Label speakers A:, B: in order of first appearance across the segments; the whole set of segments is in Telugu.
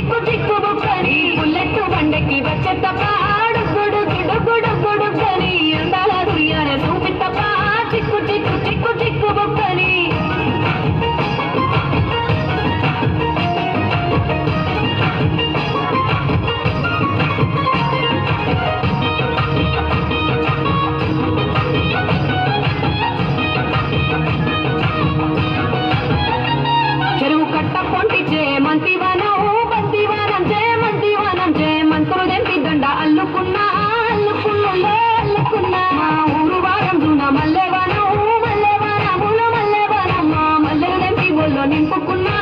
A: చిక్కు చిక్కు బుక్కని బుల్లెట్ బండకి వచ్చే తప్ప గుడు గుడు గుడు గుడుకని అందాల దుయ్యాన చూపి తప్ప చిక్కు చిక్కు చిక్కు చిక్కు బుక్కని చెరువు కట్ట పొంటిచే మంతివనం బంతివనం చే మంతులు దెంపి దండ అల్లుకున్నా అల్లుకున్నా అల్లుకున్నా మా ఊరు వారం దూన మల్లెవనం మల్లెవనములో మల్లెవనం మా మల్లెలు దెంపి ఒళ్ళో నింపుకున్నా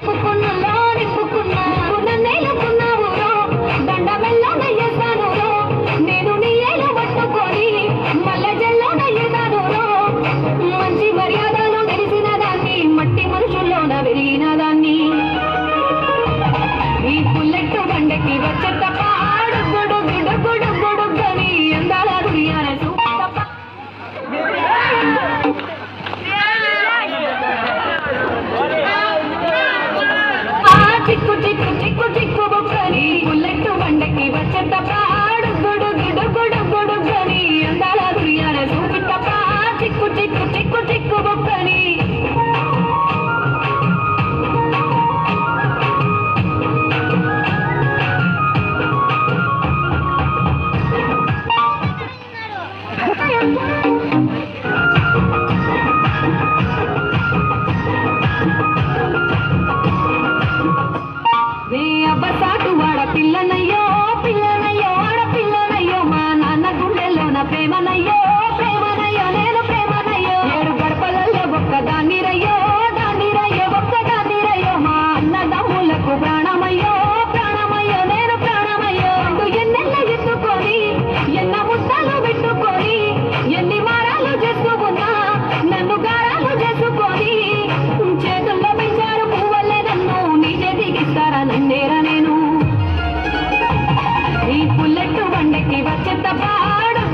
A: నింపుకున్నలో నింపుకున్నా నన్నేలుకున్నా ఊరో దండ మెల్లో నయ్యేస్తాను నేను నీ ఏలు పట్టుకొని మల్లె జల్లో నయ్యేదాను మంచి మర్యాదలు తెలిసిన దాన్ని మట్టి మనుషుల్లోన పెరిగిన దాన్ని ఈ బుల్లెట్ బండకి వచ్చే తప్ప గుడు గుడు గుడు గుడుగని అందాల దుయ్యాన చూపి తప్ప చిక్కు చిక్కు చిక్కు చిక్కు బుక్కని బుల్లెట్ బండకి వచ్చే తప్ప గుడు గుడు గుడు గుడుగని అందాల దుయ్యాన చూపి తప్ప చిక్కు చిక్కు చిక్కు చిక్కు బుక్కని అబ్బసాటు వాడ పిల్లనయ్యో పిల్లనయ్యో ఆడ పిల్లనయ్యో మా నాన్న గుండెల్లోన ప్రేమనయ్యో ప్రేమనయ్యో నేను ప్రేమనయ్యో 7 గడపలలో ఒక్కదాన్ని రయ్యో ఒక్కదాన్ని మా అన్నదమ్ములకు ప్రాణమయ్యో ప్రాణమయ్యో నేను ప్రాణమయ్యో ఎన్నెల్ల ఎత్తుకొని ఎన్న ముద్దలు పెట్టుకొని ఎన్ని మారాలు చేసుకున్నా నన్ను గారాలు చేసుకొని చేతుల్లో పెంచారు పువ్వల్లే నన్ను నీ చేతికిస్తారా నన్నేరా నేను ఈ బుల్లెట్ బండకి వచ్చే తప్ప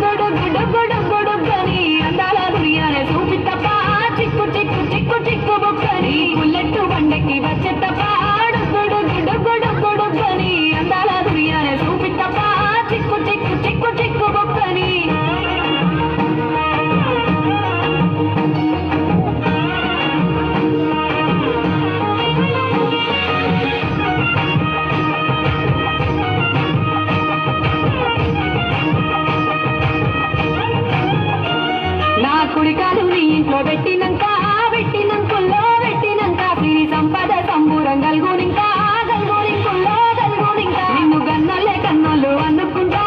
A: గుడు గుడు గుడు గుడుగని అందాల దుయ్యాన చూపి తప్ప చిక్కు చిక్కు చిక్కు చిక్కు బుక్కని బుల్లెట్ బండకి వచ్చే తప్ప గుడు గుడు గుడు గుడుగని అందాల దుయ్యాన చూపి తప్ప చిక్కు చిక్కు చిక్కు చిక్కు బుక్కని నా కుడికాలు నీ ఇంట్లో పెట్టినంక సిరి సంపద సంబూరం గల్గునింకా నిన్ను గన్నోళ్ళే కన్నోళ్ళు అనుకుంటా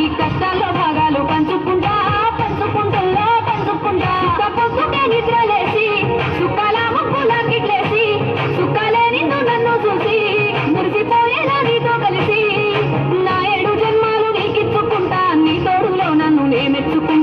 A: ఈ కష్టాల్లో భాగాలు పంచుకుంటా పొద్దుకే నిద్రలేసి సుఖాల ముక్కులాకిట్లేసి సుఖాలే నిన్ను నన్ను చూసి మురిసిపోయేలా నీతో కలిసి నా 7 జన్మాలు నీకిచ్చుకుంటా నీ తోడులో నన్ను నే మెచ్చుకుంటా